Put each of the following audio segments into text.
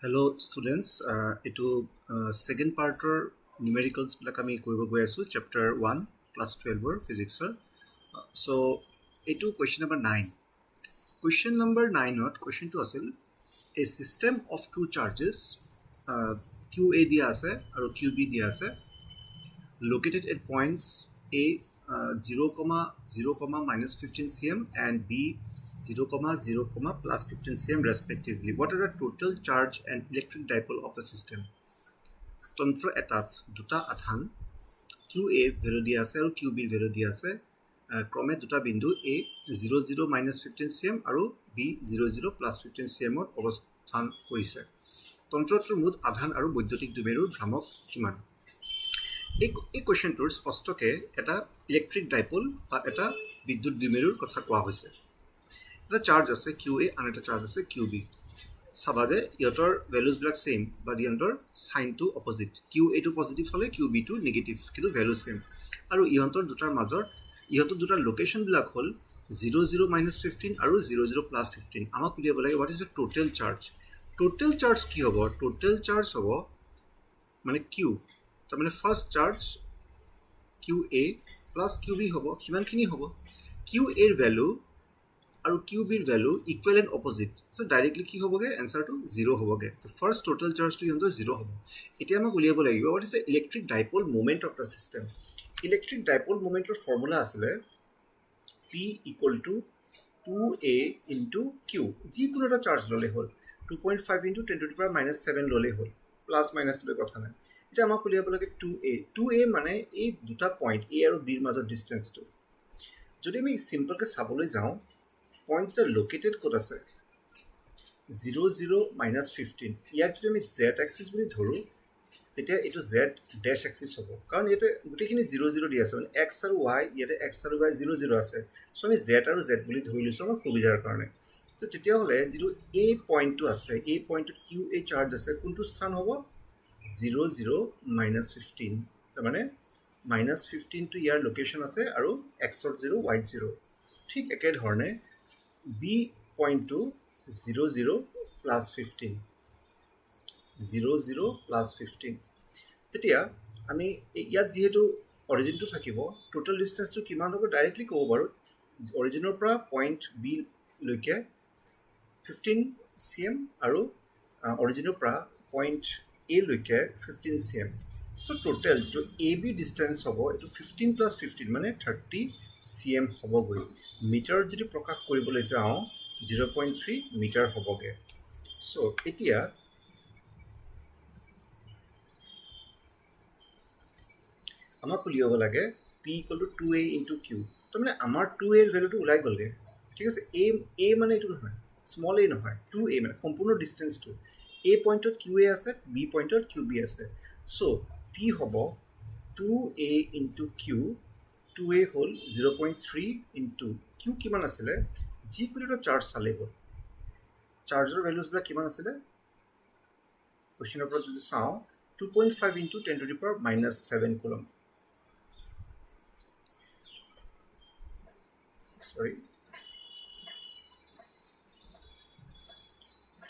Hello students, এইটো second parter numericals বিলাক আমি কৰিব গৈ আছো chapter 1 class 12 ৰ physics ৰ so এইটো question number 9 question number 9 ত question টো আছিল a system of two charges qa দিয়া আছে আৰু qb দিয়া আছে located at points a 0, minus 15 cm and b 0, plus 15 cm respectively. What are the total charge and electric dipole of the system? Tantra etat duta athan qa value dia ase aru qb value dia ase krome duta bindu a 0, minus 15 cm aru b 0, plus 15 cm ot obosthan korise. Tantrator mud adhan aru boidyotik dumerur bhramok kiman? এই কোৱেশ্যনটোৰ স্পষ্টকৈ এটা electric dipole বা এটা বিদ্যুৎ দ্বিমেৰুৰ কথা কোৱা হৈছে এটা চাৰ্জ আছে QA আন এটা চাৰ্জ আছে QB চাবা যে ইহঁতৰ ভেলুজবিলাক সেম বা ইহঁতৰ সাইনটো অপজিট QA টো পজিটিভ হ'লে QB টো নেগেটিভ কিন্তু ভেলু সেম আৰু ইহঁতৰ দুটাৰ মাজৰ ইহঁতৰ দুটাৰ লোকেশ্যনবিলাক হ'ল 0, minus 15 আৰু 0, plus 15 আমাক উলিয়াব লাগে what is the total charge কি হ'ব টোটেল চাৰ্জ হ'ব মানে Q তাৰমানে first charge QA plus QB হ'ব কিমানখিনি হ'ব QA এৰ ভ্যালু আৰু QB এৰ value equal and opposite so directly কি হ'বগে আনসাৰটো 0 হ'বগে তো ফাৰ্ষ্ট টোটেল চাৰ্জটো ইহঁতৰ 0 হ'ব এতিয়া আমাক উলিয়াব লাগিব what is the electric dipole moment of the system electric dipole মোমেন্টৰ ফৰ্মুলা আছিলে P = 2A into Q যিকোনো এটা চাৰ্জ ললে হ'ল 2.5 into 10 to the power minus 7 ললে হ'ল প্লাস মাইনাস লৈ কথা নাই এটা আমাক উলিয়াব লাগে 2A মানে এই দুটা পয়েন্ট A আৰু B ৰ মাজৰ ডিসটেন্সটো যদি আমি সিম্পলকৈ চাবলৈ যাওঁ পয়েন্টটা লোকেটেড ক'ত আছে 0, minus 15 ইয়াক যদি আমি z axis বুলি ধৰো তেতিয়া এটো z dash axis হ'ব কাৰণ ইয়াতে গুটেখিনি 0 দি আছে মানে x আৰু y ইয়াতে x আৰু y 0 আছে সো আমি z আৰু z বুলি ধৰি লৈছো আমাৰ সুবিধাৰ কাৰণে তো তেতিয়া হলে যেটো a পয়েন্টটো আছে a পয়েন্টত QA চাৰ্জ আছে কোনটো স্থান হ'ব 0, minus 15 তাৰ মানে minus 15 to ইয়াৰ লোকেশন আছে আৰু x ৰ 0 y 0 ঠিক একে ধৰণে b point two 0, plus 15 0, plus 15 তেতিয়া আমি ইয়াত যেহেতু অৰিজিনটো থাকিব টোটাল ডিসটেন্সটো কিমান হ'ব ডাইৰেক্টলি ক'ব পাৰো অৰিজিনৰ পৰা পয়েন্ট b লৈকে 15 cm আৰু অৰিজিনৰ পৰা পয়েন্ট a লৈকে 15 cm সো টোটাল যেটো AB ডিসটেন্স হ'ব এটো 15 plus 15 মানে 30 cm হ'বগৈ মিটাৰ যদি প্ৰকাশ কৰিবলৈ যাওঁ 0.3 মিটাৰ হ'বগে সো এতিয়া আমাক উলিয়াব লাগে P = 2A into Q তাৰমানে আমাৰ 2A এৰ ভ্যালুটো ওলাই গলগে ঠিক আছে A মানে এটো নহয় স্মল a নহয় 2A মানে সম্পূৰ্ণ ডিসটেন্সটো A পয়েন্টত QA আছে B পয়েন্টত QB আছে সো P হ'ব 2A into Q 2A হ'ল 0.3 into Q কিমান আছিলে যি কোনোটা চাৰ্জ চালে হ'ল চাৰ্জৰ ভ্যালুজ বিলাক কিমান আছিলে কোৱেশ্চনৰ পৰা যদি চাওঁ 2.5 into 10 to the power minus 7 coulomb sorry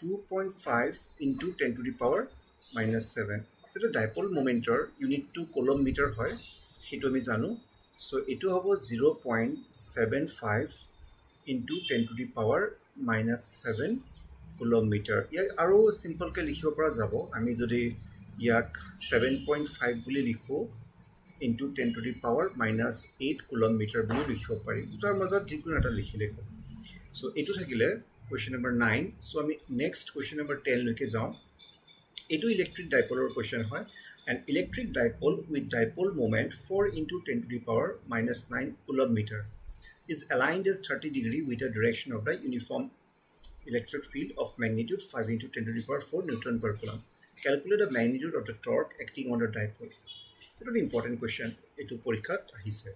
2.5 into 10 to the power minus 7 এটা ডাইপল মোমেন্টৰ ইউনিটটো কুলম্ব মিটাৰ হয় সেটো আমি জানো সো এটো হ'ব 0.75 into 10 to the power minus 7 coulomb metre ইয়াক আৰু সিম্পলকৈ লিখিব পৰা যাব আমি যদি ইয়াক 7.5 বুলি লিখো into 10 to the power minus 8 coulomb metre বুলি লিখিব পাৰি দুটাৰ মাজত যিকোনো এটা লিখিলে হ'ল সো এটো থাকিলে question number 9 so আমি next question number 10 লৈকে যাওঁ এটো ইলেক্ট্ৰিক ডাইপলৰ question হয় an electric dipole with dipole moment 4 into 10 to the power minus 9 coulomb meter is aligned as 30 degree with the direction of the uniform electric field of magnitude 5 into 10 to the power 4 newton per coulomb calculate the magnitude of the torque acting on the dipole এটা important question এটো পৰীক্ষাত আহিছে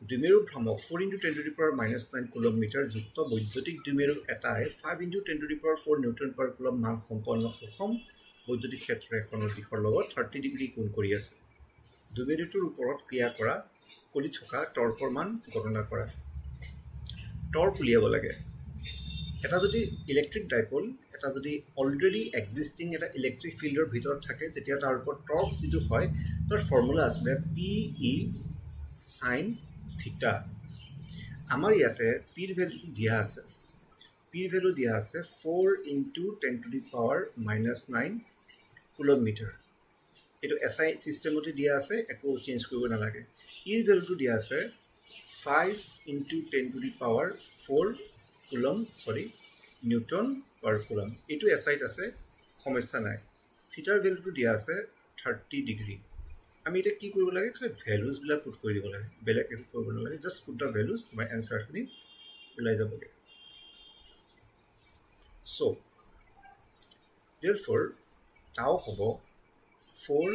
দ্বিমেৰু ভ্ৰামক 4 into 10 to the power minus 9 coulomb meter যুক্ত বৈদ্যুতিক দ্বিমেৰু এটাই 5 into 10 to the power 4 newton per coulomb মান সম্পন্ন সুষম বৈদ্যুতিক ক্ষেত্ৰ এখনৰ দিশৰ লগত 30 ডিগ্ৰী কোণ কৰি আছে দ্বিমেৰুটোৰ ওপৰত ক্ৰিয়া কৰা কৰি থকা টৰ্কৰ মান গণনা কৰা টৰ্ক উলিয়াব লাগে এটা যদি ইলেক্ট্ৰিক ডাইপল এটা যদি অলৰেডি এক্সিষ্টিং এটা ইলেক্ট্ৰিক ফিল্ডৰ ভিতৰত থাকে তেতিয়া তাৰ ওপৰত টৰ্ক যিটো হয় তাৰ ফৰ্মুলা আছিলে পি ই সাইন থিটা আমাৰ ইয়াতে পিৰ ভেলুটো দিয়া আছে পিৰ ভেলু দিয়া আছে 4 into 10 to the power -9 coulomb metre এইটো এসআই সিস্টেমতে দিয়া আছে একো চেঞ্জ কৰিব নালাগে ইৰ ভেলুটো দিয়া আছে 5 into 10 to the power 4 coulomb Newton per coulomb এইটো এসআইত আছে সমস্যা নাই থিটাৰ ভেলুটো দিয়া আছে 30 ডিগ্ৰী আমি এটা কি কৰিব লাগে খালি ভ্যালুজ বিলাক পুট কৰি দিব লাগে বেলেগ একো কৰিব নালাগে জাস্ট পুট দা ভ্যালুজ তোমাৰ এনসাৰখিনি ওলাই যাবগে সো therefore tau হ'ব 4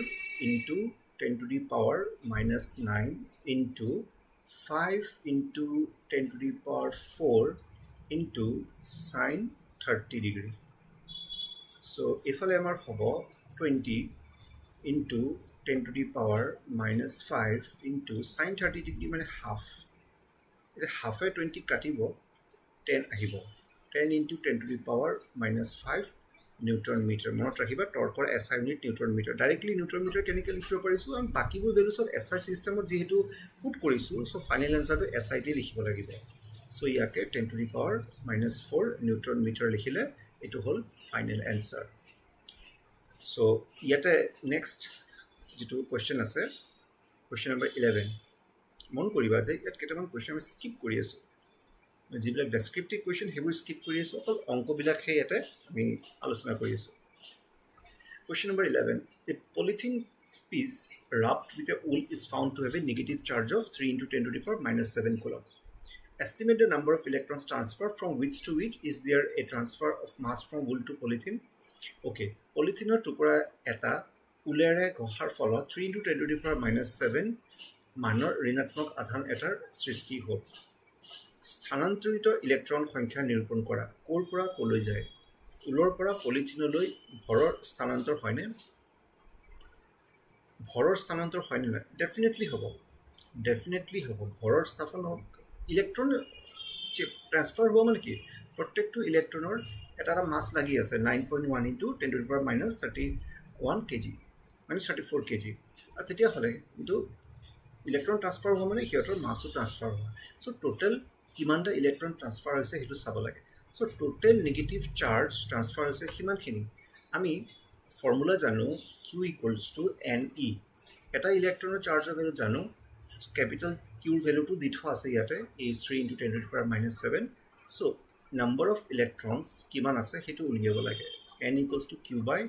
into 10 to the power -9 into 5 into 10 to the power 4 into sine 30 degree. So if I am 20 into 10 to the power -5 into sine 30 degree মানে half. Half 20 কাটিব 10 আহিব 10 into 10 to the power -5 newton metre মনত ৰাখিবা টৰ্কৰ SI unit newton metre directly newton metre কেনেকৈ লিখিব পাৰিছোঁ আমি বাকিবোৰ ভেলু সব এসআই সিস্টেমত যেহেতু পুট কৰিছোঁ সো ফাইনেল এনসাৰটো এসআই তে লিখিব লাগিব সো ইয়াকে 10 to the power -4 newton metre লিখিলে এটো হল ফাইনেল এনসাৰ সো ইয়াতে নেক্সট যেটো কোৱেশ্চন আছে কোৱেশ্চন নম্বৰ 11 মন কৰিবা যে ইয়াত কেইটামান কোৱেশ্চন আমি স্কিপ কৰি আছো যিবিলাক ডেসক্ৰিপটিভ কোৱেশ্চন হেবোৰ স্কিপ কৰি আছো অকল অংকবিলাক হে ইয়াতে আমি আলোচনা কৰি আছো question number 11 a polythene piece wrapped with a wool is found to have a negative charge of 3 into 10 to the power -7 coulomb estimate the number of electrons transferred from which to which is there a transfer of mass from wool to polythene okay polythene টুকুৰা এটা উলেৰে গহাৰ ফলত 3 into 10 to the power -7 মানৰ ঋণাত্মক আধান এটাৰ সৃষ্টি হ'ল স্থানান্তৰিত ইলেক্ট্ৰন সংখ্যা নিৰূপণ কৰা কোৰ পৰা কলৈ যায় উলৰ পৰা পলিথিনলৈ ভৰৰ স্থানান্তৰ হয়নে না ডেফিনেটলি হ'ব ভৰৰ স্থাপন ইলেক্ট্ৰন ট্ৰান্সফাৰ হোৱা মানে কি প্ৰত্যেকটো ইলেক্ট্ৰনৰ এটা মাছ লাগি আছে 9.1 into 10 to the power -31 kg মানে 34 kg আৰু তেতিয়া হলে কিন্তু ইলেক্ট্ৰন ট্ৰান্সফাৰ হোৱা মানে হিয়তৰ মাছও ট্ৰান্সফাৰ হোৱা সো টোটাল কিমানটা ইলেক্ট্ৰন ট্ৰান্সফাৰ হৈছে হেতু চাব লাগে so total negative charge transfer হৈছে কিমানখিনি আমি ফৰ্মুলা জানো q = ne এটা ইলেক্ট্ৰনৰ চাৰ্জৰ ভ্যালু জানো ক্যাপিটাল q ৰ ভ্যালুটো দি থোৱা আছে ইয়াতে is 3 into 10 to the power -7 so number of electrons কিমান আছে হেতু উলিয়াব লাগে n = q by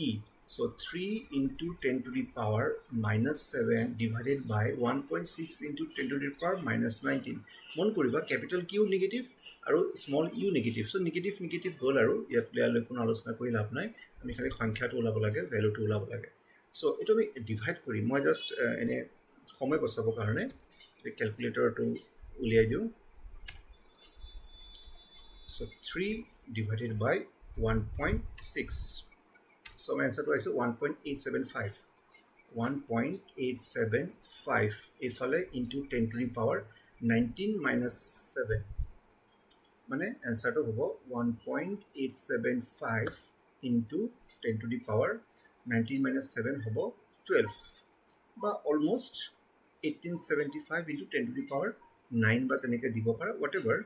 e so 3 into 10 to the power -7 divided by 1.6 into 10 to the power -19 মন কৰিবা ক্যাপিটাল q নেগেটিভ আৰু small u negative so negative goal আৰু ইয়াত প্লেয়াৰলৈ কোনো আলোচনা কৰি লাভ নাই আমি খালি সংখ্যাটো ওলাব লাগে ভ্যালুটো ওলাব লাগে সো এটো আমি ডিভাইড কৰি মই জাস্ট এনে সময় বচাবৰ কাৰণে ক্যালকুলেটৰটো উলিয়াই দিও so 3 divided by 1.6 so my answer to is 1.875 ifale into 10 to the power 19 minus 7 মানে answer to hobo 1.875 into 10 to the power 19 minus 7 hobo 12 বা almost 1875 into 10 to the power 9 বা তেনেকে দিব পাৰা whatever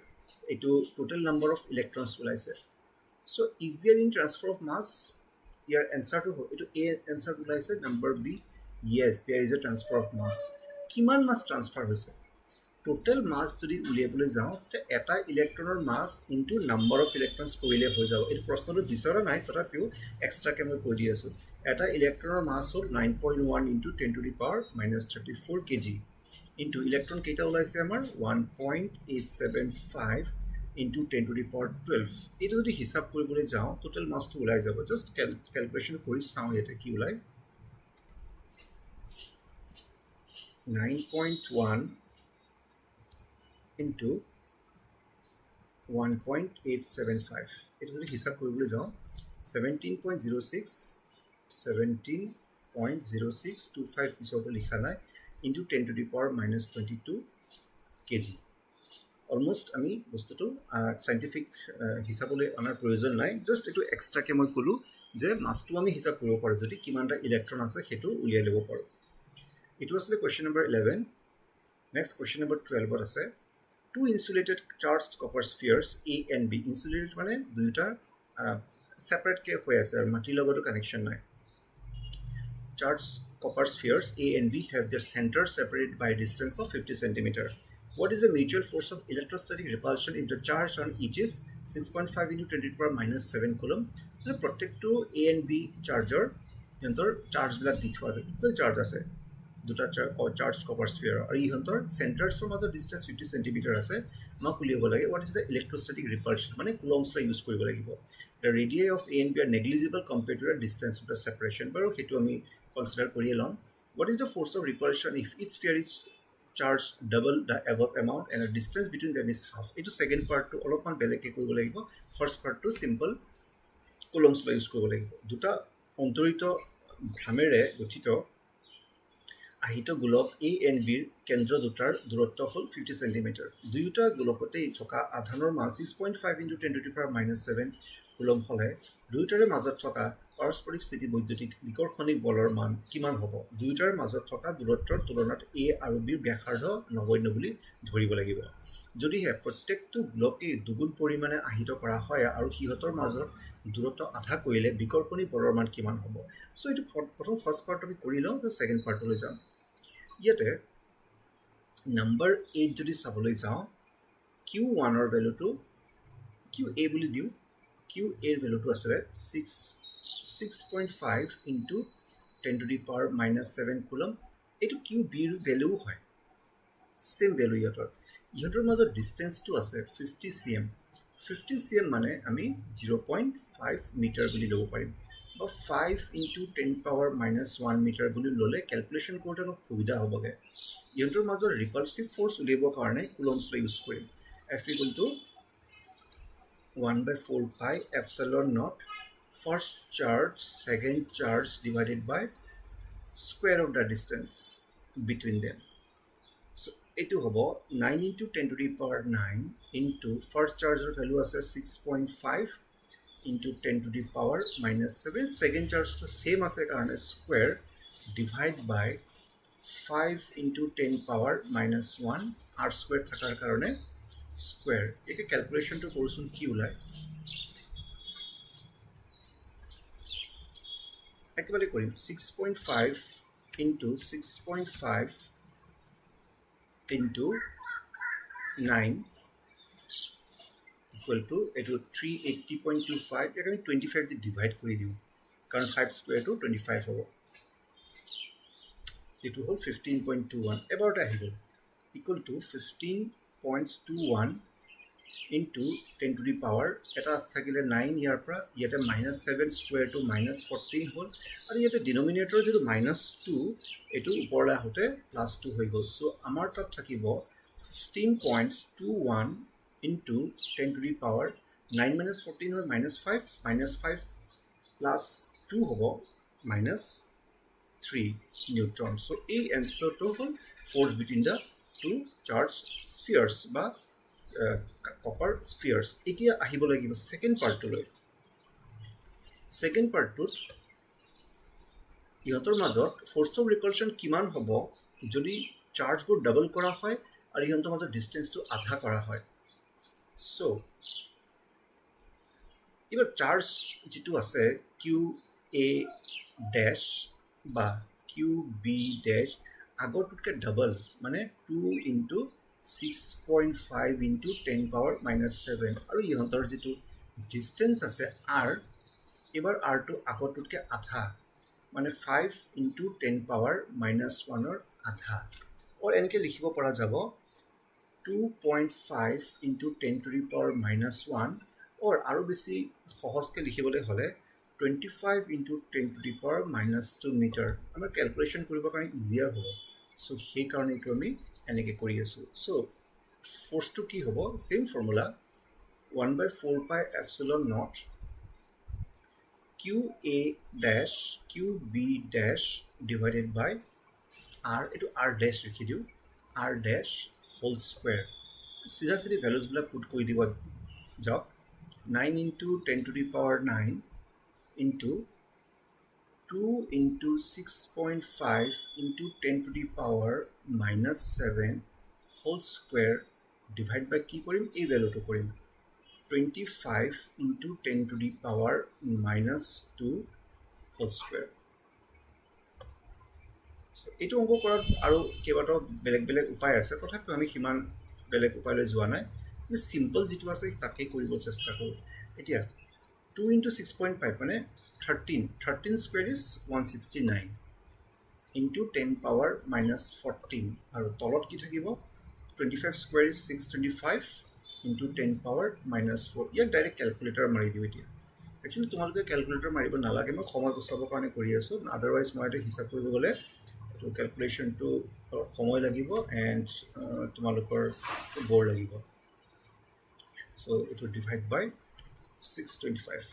eto total number of electrons olaise so is there in transfer of mass your answer to eto a answer olaise number b yes there is a transfer of mass kiman mass transfer hoise total mass jodi uliabole jao seta eta electronor mass into number of electrons koile hoy jabo et proshno to bisara nai totapio extra ke moi koi di asu eta electronor mass hol 9.1 into 10 to the power -34 kg into electron keita olaise amar 1.875 into 10 to the power 12 এটা যদি হিসাব কৰিবলে যাও total মাস তো ওলাই যাব just calculation কৰি চাও এটা কি ওলাই 9.1 into 1.875 এটা যদি হিসাব কৰিবলৈ যাও 17.06 পিছতো লিখা নাই into 10 to the power -22 kg almost আমি বস্তুটো সাইণ্টিফিক হিচাপলৈ আমাৰ প্ৰয়োজন নাই জাষ্ট এইটো এক্সট্ৰাকৈ মই ক'লোঁ যে মাছটো আমি হিচাপ কৰিব পাৰোঁ যদি কিমানটা ইলেক্ট্ৰন আছে সেইটো উলিয়াই ল'ব পাৰোঁ এইটো আছিলে question number 11 next question number 12ত আছে two insulated charged copper spheres A and B insulated মানে দুয়োটা ছেপাৰেটকৈ হৈ আছে আৰু মাটিৰ লগতো কানেকশ্যন নাই charged copper spheres A and B have their centers separated by a distance of 50 cm. What is the mutual force of electrostatic repulsion if the charge on each is 6.5 into 10 to the power minus 7 coulomb? The protecto A and B charger, yontor charge bila di thwa ase equal charge ase duta charged copper sphere aru yontor centers from other distance 50 cm ase ma kulibo lage what is the electrostatic repulsion mane coulombs la use koribo lagibo the radii of A and B are negligible compared to the distance of the separation baru hetu ami consider kori along what is the force of repulsion if each sphere is charged double the above amount and the distance between them is half etu second part to olopan beleke koribo lagibo first part to simple coulombs la use koribo lagibo duta ontorito bhamere gotito আহিত গোলক A and B কেন্দ্ৰ দুটাৰ দূৰত্ব হ'ল 50 cm দুয়োটা গোলকতে থকা আধানৰ মান 6.5 into 10 to the power minus 7 coulomb হলে দুয়োটাৰে মাজত থকা পাৰস্পৰিক স্থিতি বৈদ্যুতিক বিকৰ্ষণিক বলৰ মান কিমান হ'ব দুয়োটাৰ মাজত থকা দূৰত্বৰ তুলনাত A আৰু B ব্যাসাৰ্ধ নগণ্য বুলি ধৰিব লাগিব যদিহে প্ৰত্যেকটো গোলকে দুগুণ পৰিমাণে আহিত কৰা হয় আৰু সিহঁতৰ মাজত দূৰত্ব আধা কৰিলে বিকৰ্ষণিক বলৰ মান কিমান হ'ব সো এটো প্ৰথম ফাৰ্স্ট পাৰ্ট আমি কৰি লওঁ তো সেকেন্ড পাৰ্টলৈ যাম ইয়াতে নম্বৰ 8 যদি চাবলৈ যাওঁ Q1 ৰ ভ্যালুটো QA বুলি দিও QA ৰ ভ্যালুটো আছে 6.5 into 10 to the power minus 7 coulomb এটো QB ৰ ভ্যালু হয় সেম ভ্যালু ইহঁতৰ মাজত ডিসটেন্সটো আছে 50 cm 50 cm মানে আমি 0.5 মিটাৰ বুলি ল'ব পাৰিম বা 5 into 10 power minus 1 meter বুলি ললে ক্যালকুলেশন কৰোতে অলপ সুবিধা হ'বগে ইহঁতৰ মাজৰ ৰিপালসিভ ফোৰ্স উলিয়াবৰ কাৰণে কুলম্বছ লা ইউজ কৰিম F equal to 1 by 4 pi epsilon naught first charge second charge divided by square of the distance between them so etu hobo 9 into 10 to the power 9 into first charge value ase 6.5 into 10 to the power minus 7 second charge to same ase karone square divide by 5 into 10 power minus 1 r square thakar karone square eke calculation to korusun ki ulai ekbare korim 6.5 into 6.5 into 9 equal to 380.25 এখানে 25 দি divide কৰি দিও কাৰণ 5 square two 25 হ'ব এটো হ'ল 15.21 এবাৰটা আহিব equal to 15.21 into 10 to the power এটা থাকিলে 9 ইয়াৰ পৰা ইয়াতে -7 স্কয়াৰ টু -14 হ'ল আৰু ইয়াতে ডিনোমিনেটৰ যেটো -2 এটো ওপৰলৈ হতে +2 হৈ গল সো আমাৰ তাত থাকিব 15.21 into 10 to the power 9 minus 14 or minus 5 plus 2 hobo minus 3 newton so a answer to force between the two charged spheres ba copper spheres etia ahibo lagibo second part to loi second part to ইহঁতৰ মাজত force of repulsion কিমান হ'ব যদি charge বোৰ double কৰা হয় আৰু ইহঁতৰ মাজত ডিসটেন্স টো আধা কৰা হয় so এবাৰ চাৰ্জ যেটো আছে QA dash বা QB dash আগৰটোতকে ডাবল মানে 2 into 6.5 into 10 power minus 7 আৰু ইহঁতৰ যেটো ডিসটেন্স আছে r এবাৰ r টো আগৰটোতকে আধা মানে 5 into 10 power minus 1 ৰ আধা আৰু এনেকে লিখিব পৰা যাব 2.5 into 10 to the power minus 1 or aru besi সহজকে লিখিবলৈ হলে 25 into 10 to the power minus 2 meter আমাৰ ক্যালকুলেশন কৰিব কাৰণে ইজিয়াৰ হ'ব সো সেই কাৰণে এটো আমি এনেকে কৰি আছো সো ফোর্স টু কি হ'ব same formula 1 by 4 pi epsilon naught QA dash QB dash divided by r eto r dash লিখি দিও r dash whole square চিধা চিধি ভেলুজবিলাক পুট কৰি দিব যাওক 9 into 10 to the power 9 into 2 into 6.5 into 10 to the power minus 7 whole square divide by কি কৰিম এই ভ্যালুটো কৰিম 25 into 10 to the power minus 2 whole square so এইটো অংক কৰাত আৰু কেইবাটাও বেলেগ বেলেগ উপায় আছে তথাপিও আমি সিমান বেলেগ উপায়লৈ যোৱা নাই আমি সিম্পল যেটো আছে তাকে কৰিব চেষ্টা কৰোঁ এতিয়া 2 into 6.5 মানে 13 square is 169 into 10 power minus 14 আৰু তলত কি থাকিব 25 square is 625 into 10 power minus 4 ইয়াক ডাইৰেক্ট ক্যালকুলেটৰ মাৰি দিও এতিয়া একচুয়ালি তোমালোকে ক্যালকুলেটৰ মাৰিব নালাগে মই সময় বচাবৰ কাৰণে কৰি আছো আদাৰৱাইজ মই এটা হিসাব কৰিব গলে তো ক্যালকুলেশন টু সময় লাগিব এন্ড তোমালোকৰ বৰ লাগিব সো ইটো ডিভাইড বাই 625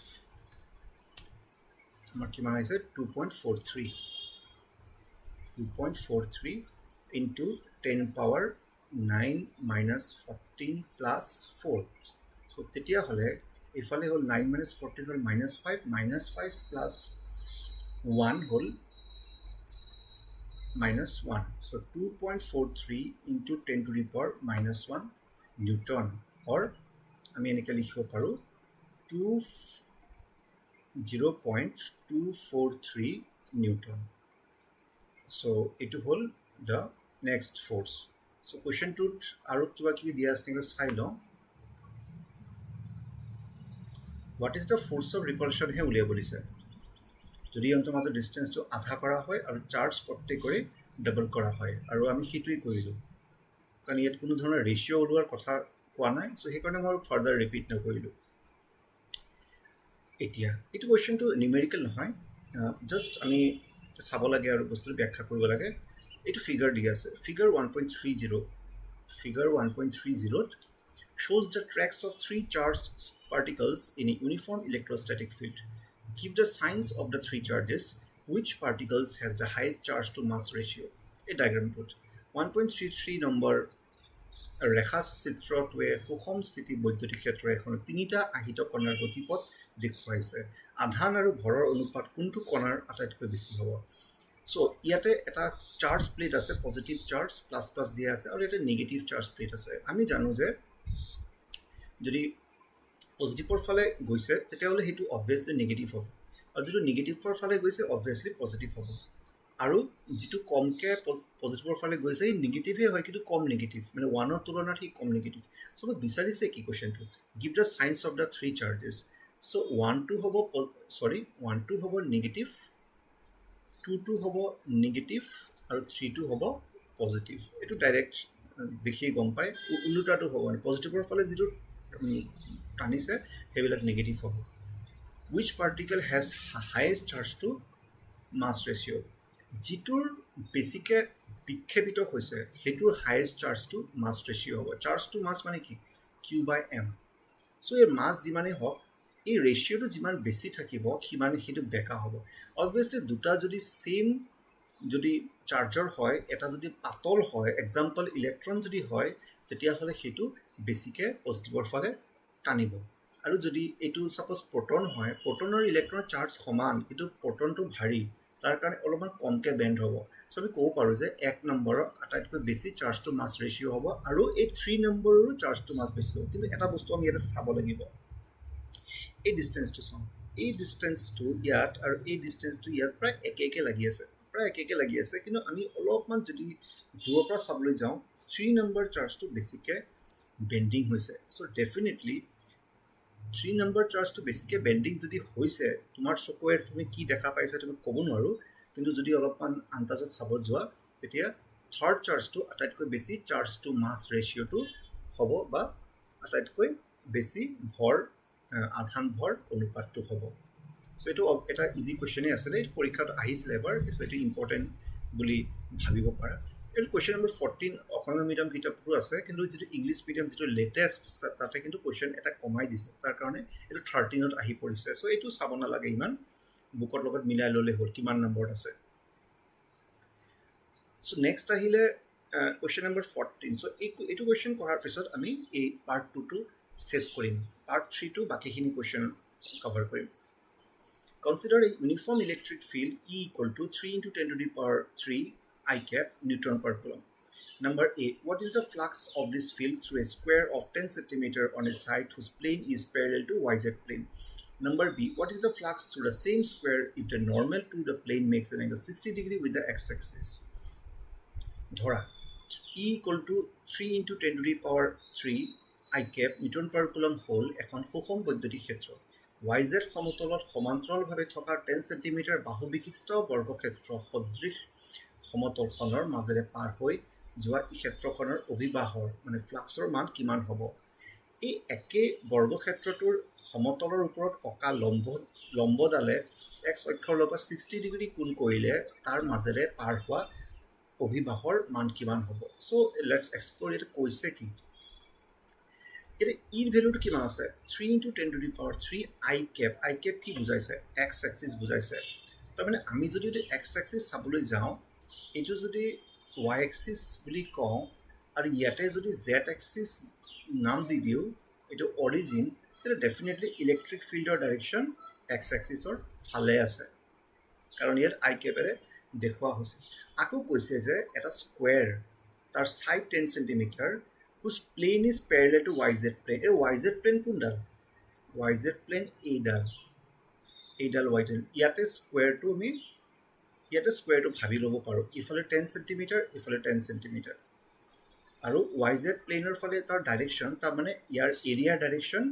আমাৰ কিমান আছে 2.43 into 10 power 9 minus 14 plus 4 so তেতিয়া হলে ইফালে হল 9 minus 14 hall minus 5 plus 1 hall minus 1 so 2.43 into 10 to the power minus 1 newton or আমি এনেকৈ লিখিব পাৰো 0.243 newton so it will the next force so question 2 aru kiba kibi dia ase niko sai lo what is the force of repulsion he uliya bolise যদি অন্তৰ মাজৰ ডিসটেন্সটো আধা কৰা হয় আৰু চাৰ্জ প্ৰত্যেক কৰি ডাবল কৰা হয় আৰু আমি হিটুই কৰিলো কাৰণ ইয়াত কোনো ধৰণৰ ৰেশিও ওলোৱাৰ কথা কোৱা নাই সো হে কাৰণে মই ফাৰ্দাৰ ৰিপিট নকৰিলো এতিয়া এটো কোৱেশ্চনটো নিউমেৰিকেল নহয় জাস্ট আমি চাব লাগে আৰু বস্তুটো ব্যাখ্যা কৰিব লাগে এটো ফিগাৰ দি আছে figure 1.30 shows the tracks of three charged particles in a uniform electrostatic field give the signs of the three charges which particles has the highest charge to mass ratio a diagram put 1.33 number ৰেখা চিত্ৰটোৱে সুষম স্থিতি বৈদ্যুতিক ক্ষেত্ৰ এখন তিনিটা আহিত কণাৰ গতিপথ দেখুৱাইছে আধান আৰু ভৰৰ অনুপাত কোনটো কণাৰ আটাইতকৈ বেছি হ'ব সো ইয়াতে এটা চাৰ্জ প্লেট আছে পজিটিভ চাৰ্জ প্লাস প্লাস দিয়া আছে আৰু এটা নেগেটিভ চাৰ্জ প্লেট আছে আমি জানো যে যদি পজিটিভৰ ফালে গৈছে তেতিয়াহলে হেতু obviously নেগেটিভ হ'ব আৰু যদি নেগেটিভৰ ফালে গৈছে obviously পজিটিভ হ'ব আৰু যেটো কমকে পজিটিভৰ ফালে গৈছে এই নেগেটিভে হয় কিন্তু কম নেগেটিভ মানে 1 ৰ তুলনাত হি কম নেগেটিভ সো বিচাৰিছে কি কোৱেশ্চনটো give the signs of the three charges so 1 2 হ'ব নেগেটিভ 2 2 হ'ব নেগেটিভ আৰু 3 2 হ'ব পজিটিভ এটো ডাইৰেক্ট দেখি গম পায় উল্টাটো হ'ব পজিটিভৰ ফালে যেটো টানিছে হেবিলাক নেগেটিভ হ'ব which particle has highest charge to mass ratio যিটোৰ বেছিকে বিক্ষেপিত হৈছে হেতুৰ হাইয়েস্ট চাৰ্জ টু মাস ৰেশিও হ'ব চাৰ্জ টু মাস মানে কি q by m সো এই মাস যিমানে হওক এই ৰেশিওটো যিমান বেছি থাকিব সিমান হেতু বেকা হ'ব obviously দুটা যদি সেম যদি চাৰ্জৰ হয় এটা যদি পাতল হয় এক্সাম্পল ইলেক্ট্ৰন যদি হয় তেতিয়া হলে হেতু বেছিকে পজিটিভৰ ফালে টানিব আৰু যদি এটো সাপোজ প্ৰোটন হয় প্ৰোটনৰ ইলেক্ট্ৰন চাৰ্জ সমান কিন্তু প্ৰোটনটো ভাৰী তাৰ কাৰণে অলপমান কমকে বেন্ড হ'ব সো আমি কও পাৰো যে 1 নম্বৰৰ আটাইতকৈ বেছি চাৰ্জ টু মাস ৰেশিও হ'ব আৰু এই 3 নম্বৰৰো চাৰ্জ টু মাস বেছি হ'ব কিন্তু এটা বস্তু আমি এটা চাব লাগিব এই ডিসটেন্সটো সম এই ডিসটেন্সটো ইয়াত আৰু এই ডিসটেন্সটো ইয়াত প্ৰায় একে লাগি আছে কিন্তু আমি অলপমান যদি দূৰৰ পৰা চাবলৈ যাওঁ 3 নম্বৰ চাৰ্জটো বেছিকে বেন্ডিং হৈছে সো ডেফিনেটলি 3 নম্বৰ চাৰ্জটো বেছিকে বেন্ডিং যদি হৈছে তোমাৰ চকুৱে তুমি কি দেখা পাইছা তুমি ক'ব নোৱাৰো কিন্তু যদি অলপমান আন্তাজত চাব যোৱা তেতিয়া থাৰ্ড চাৰ্জটো আটাইতকৈ বেছি চাৰ্জ টু মাস ৰেশিওটো হ'ব বা আটাইতকৈ বেছি ভৰ আধান ভৰ অনুপাতটো হ'ব সো এটো এটা ইজি কোৱেশ্চনে আছে এই পৰীক্ষাত আহিছিল এবাৰ সো এটো ইম্পৰ্টেন্ট বুলি ভাবিব পাৰা এই কোৱেশ্চন নম্বৰ 14 অসমীয়া মিডিয়াম কিতাপটো আছে কিন্তু যেটো ইংলিশ মিডিয়াম যেটো লেটেস্ট তাতে কিন্তু কোৱেশ্চন এটা কমাই দিছে তাৰ কাৰণে এটো 13 ত আহি পৰিছে সো এটো চাব না লাগে ইমান বুকৰ লগত মিলাই ললে হ'ল কিমান নম্বৰ আছে সো নেক্সট আহিলে কুৱেশ্যন নম্বৰ 14 চ' এইটো কুৱেশ্যন কৰাৰ পিছত আমি এই পাৰ্ট 2টো চেছ কৰিম পাৰ্ট 3টো বাকীখিনি কুৱেশ্যন কভাৰ কৰিম Consider a uniform electric field E equal to 3 into 10 to the power 3 I cap Newton per coulomb. Number 8. What is the flux of this field through a square of 10 centimeter on a side whose plane is parallel to YZ plane? Number B. What is the flux through the same square if the normal to the plane makes an angle 60 degree with the x-axis? Dhora. E equal to 3 into 10 to the power 3 I cap Newton per coulomb hole এখন সুষম বৈদ্যুতিক ক্ষেত্ৰ YZ সমতলত সমান্তৰালভাৱে থকা 10 centimetre বাহু বিশিষ্ট বৰ্গক্ষেত্ৰ সদৃশ সমতলখনৰ মাজেৰে পাৰ হৈ যোৱা এই ক্ষেত্ৰখনৰ অভিবাহৰ মানে ফ্লাক্সৰ মান কিমান হ'ব এই একে বৰ্গক্ষেত্ৰটোৰ সমতলৰ ওপৰত অকা লম্বডালে x অক্ষৰ লগত 60 ডিগ্ৰী কোণ কৰিলে তাৰ মাজেৰে পাৰ হোৱা অভিবাহৰ মান কিমান হ'ব সো লেটস এক্সপ্লোৰ ইট কৈছে কি এতিয়া ইৰ ভ্যালুটো কিমান আছে 3 into 10 to the power 3 I cap কি বুজাইছে x axis বুজাইছে তাৰ মানে আমি যদি x axis চাবলৈ যাওঁ এটো যদি y axis বুলি কওঁ আৰু ইয়াতে যদি z axis নাম দি দিও এটো অৰিজিন তেনে ডেফিনেটলি ইলেক্ট্ৰিক ফিল্ডৰ ডাইৰেকশন x axis ৰ ফালে আছে কাৰণ ইয়াত I cap এৰে দেখুৱা হৈছে আকৌ কৈছে যে এটা স্কয়াৰ তাৰ side 10 centimetre whose plane is parallel to YZ plane. YZ plane kundal. YZ plane A dal Y dal. Yate square to me. Yate square to bhabi lobo paro. Ifale 10 centimeter, ifale 10 centimeter. Aru YZ plane or fale tar direction. Ta mane yar area direction.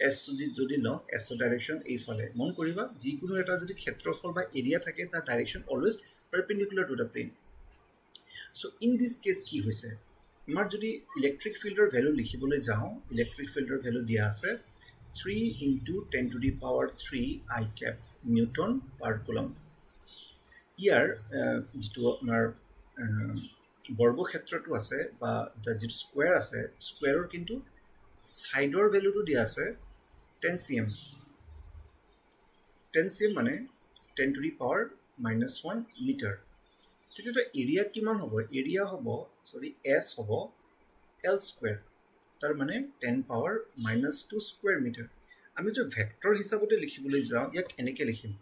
S jodi lo S direction A fale. Mon koriba. Jikuno eta jodi khetrofol ba area thake tar direction always perpendicular to the plane. So in this case ki hoise? আমাৰ যদি electric ফিল্ডৰ value লিখিবলৈ যাওঁ electric ফিল্ডৰ value দিয়া আছে 3 into 10 to the power 3 I cap newton per coulomb ইয়াৰ যেটো আমাৰ বৰ্গক্ষেত্ৰটো আছে বা যেটো স্কয়াৰ আছে স্কয়াৰৰ কিন্তু সাইডৰ ভ্যালুটো দিয়া আছে 10 cm মানে 10 to the power -1 মিটাৰ তেতিয়াটো এৰিয়া কিমান হ'ব এৰিয়া হ'ব সৰি s হ'ব l স্কয়াৰ তাৰ মানে 10 power -2 স্কয়াৰ মিটাৰ আমি যে ভেক্টৰ হিচাপতে লিখিবলৈ যাওঁ ইয়াক এনেকৈ লিখিম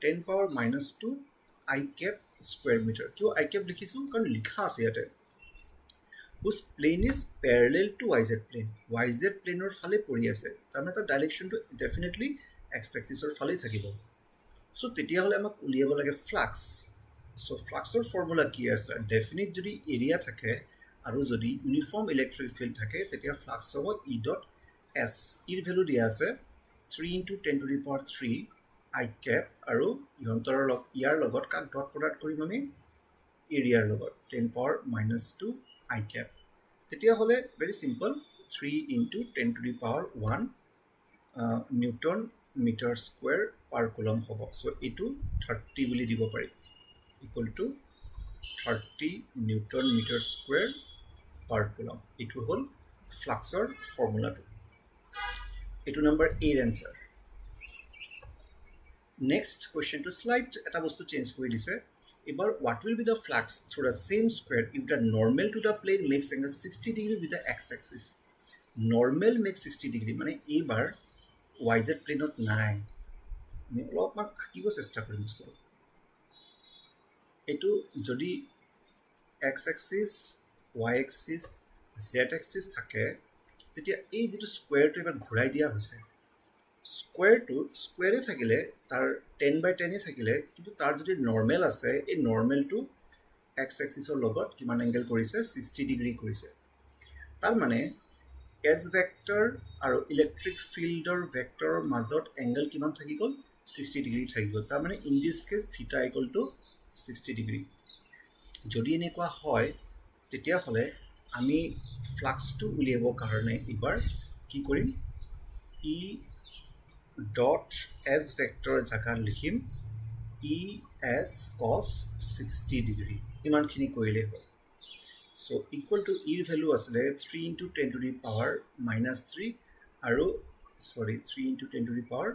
10 power -2 I cap square metre কিয় I cap লিখিছো কাৰণ লিখা আছে ইয়াতে whose plane is parallel to YZ plane ৰ ফালে পৰি আছে তাৰ মানে তাৰ ডাইৰেকশনটো ডেফিনেটলি x axis ৰ ফালে থাকিব সো তেতিয়া হলে আমাক উলিয়াব লাগে ফ্লাক্স So fluxৰ ফৰ্মুলা কি আছে ডেফিনিট যদি এৰিয়া থাকে আৰু যদি ইউনিফৰ্ম ইলেক্ট্ৰিক ফিল্ড থাকে তেতিয়া ফ্লাক্স হ'ব E dot S ইৰ ভ্যালু দিয়া আছে 3 into 10 to the power 3 I cap আৰু ইয়াৰ লগত কাক ডট প্ৰডাক্ট কৰিম আমি এৰিয়াৰ লগত 10 power -2 I cap তেতিয়া হলে very simple 3 into 10 to the power 1 newton metre square per coulomb হ'ব সো এটো 30 বুলি দিব পাৰি equal to 30 Newton meter square per coulomb. It will hold fluxor formula 2. It will number 8 answer. Next question to slide eta bostu change kori dise. Ebar what will be the flux through the same square if the normal to the plane makes angle 60 degree with the x-axis. Normal makes 60 degree mane ebar YZ plane not nai. আমি অলপমান আঁকিব চেষ্টা কৰিম বস্তু এটো যদি x axis y axis z axis থাকে তেতিয়া এই যেটো স্কয়াৰটো এবাৰ ঘূৰাই দিয়া হৈছে স্কয়াৰে থাকিলে তাৰ 10/10 এ থাকিলে কিন্তু তাৰ যদি নৰমাল আছে এই নৰমালটো x axisৰ লগত কিমান এংগল কৰিছে 60 ডিগ্ৰী কৰিছে তাৰ মানে s ভেক্টৰ আৰু ইলেক্ট্ৰিক ফিল্ডৰ ভেক্টৰৰ মাজত এংগল কিমান থাকি গল 60 ডিগ্ৰী থাকি গল তাৰ মানে ইন দিস কেস থিটা ইকুৱেল টু 60 ডিগ্ৰী যদি এনেকুৱা হয় তেতিয়া হলে আমি ফ্লাক্সটো উলিয়াব কাৰণে এবাৰ কি কৰিম E dot s ভেক্টৰ জাগাত লিখিম E s cos 60 ডিগ্ৰী ইমানখিনি কৰিলে হ'ব so equal to e value asle 3 into 10 to the power -3 aru 3 into 10 to the power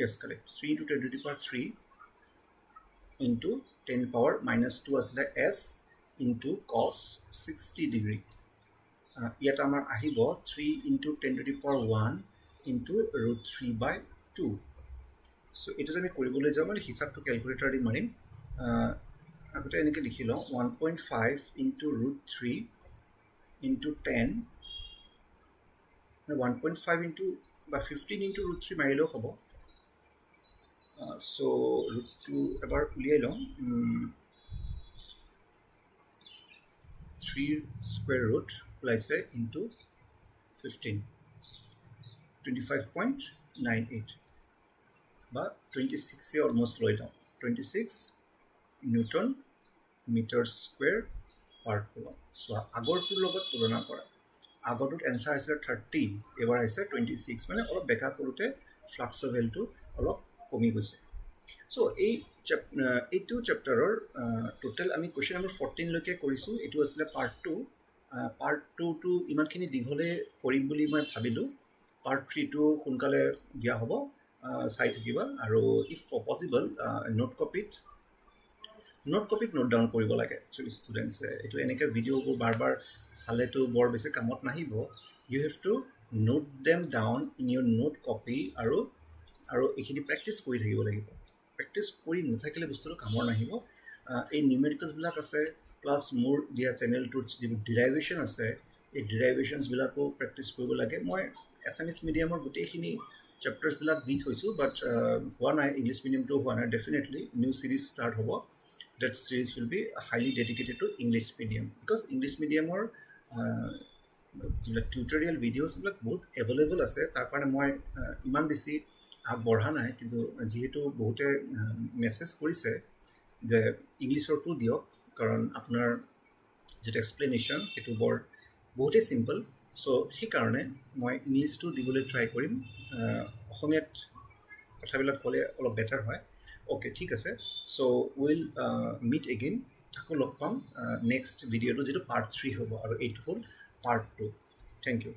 yes correct 3 into 10 to the power 3 into 10 power minus 2 আছিলে s into cos 60 degree ইয়াত আমাৰ আহিব 3 into 10 to the power 1 into root 3 by 2 so এটা আমি কৰিবলৈ যাম মানে হিসাবটো calculator দি মাৰিম আগতে এনেকৈ লিখি লওঁ 1.5 into root 3 into 10 1.5 into বা 15 into root 3 মাৰিলেও হ'ব so root 2 এবাৰ উলিয়াই লওঁ 3 square root ওলাইছে into 15 25.98 বা 26 এ অলমোস্ট লৈ যাওঁ 26 নিউটন মিটাৰ স্কুৱেৰ পাৰ কুলম সো আগৰটোৰ লগত তুলনা কৰা আগৰটোত এনসাৰ আছিল 30 এবাৰ আহিছে 26 মানে অলপ বেকা কৰোতে ফ্লাক্সৰ ভ্যালুটো অলপ কমি গৈছে সো এইটো চেপ্টাৰৰ টোটাল আমি কোৱেশ্চন নম্বৰ 14 লৈকে কৰিছো এটো আছিল পাৰ্ট 2 টো ইমানখিনি দীঘলে কৰিম বুলি মই ভাবিলো পাৰ্ট 3 টো সোনকালে দিয়া হ'ব চাই থাকিবা আৰু ইফ পসিবল নোট কপিত নোট ডাউন কৰিব লাগে সো ষ্টুডেন্টছে এটো এনেকৈ ভিডিওবোৰ বাৰবাৰ চালেতো বৰ বেছি কামত নাহিব you have to note them down in your note copy আৰু এইখিনি প্ৰেক্টিছ কৰি থাকিব লাগিব প্ৰেক্টিছ কৰি নথাকিলে বস্তুটো কামৰ নাহিব এই নিউমেৰিকেলছ বিলাক আছে প্লাস মোৰ দিয়া চেনেলটোত যিবোৰ ডিৰাইভেশ্যন আছে এই ডিৰাইভেশ্যনছ বিলাকো প্ৰেক্টিছ কৰিব লাগে মই এছএমএছ মিডিয়ামৰ গোটেইখিনি চেপ্টাৰ্ছ বিলাক দি থৈছো বাট হোৱা নাই ইংলিছ মিডিয়ামটো হোৱা নাই ডেফিনেটলি নিউ সিৰিজ ষ্টাৰ্ট হ'ব that series will be highly dedicated to English medium because English mediumৰ tutorial videos বিলাক বহুত available আছে তাৰ কাৰণে মই ইমান বেছি আগবঢ়া নাই কিন্তু যেহেতু বহুতে মেসেজ কৰিছে যে ইংলিছৰটো দিয়ক কাৰণ আপোনাৰ যেটা এক্সপ্লেনেশন এটো বৰ বহুতে সিম্পল সো সেই কাৰণে মই ইংলিছটো দিবলৈ ট্ৰাই কৰিম অসমীয়াত কথাবিলাক ক'লে অলপ বেটাৰ হয় Okay, ঠিক আছে সো উইল মিট এগেইন আকৌ লগ পাম নেক্সট ভিডিওটো যেটো পাৰ্ট 3 হ'ব আৰু এইটো হ'ল পাৰ্ট 2 থ্যাংক ইউ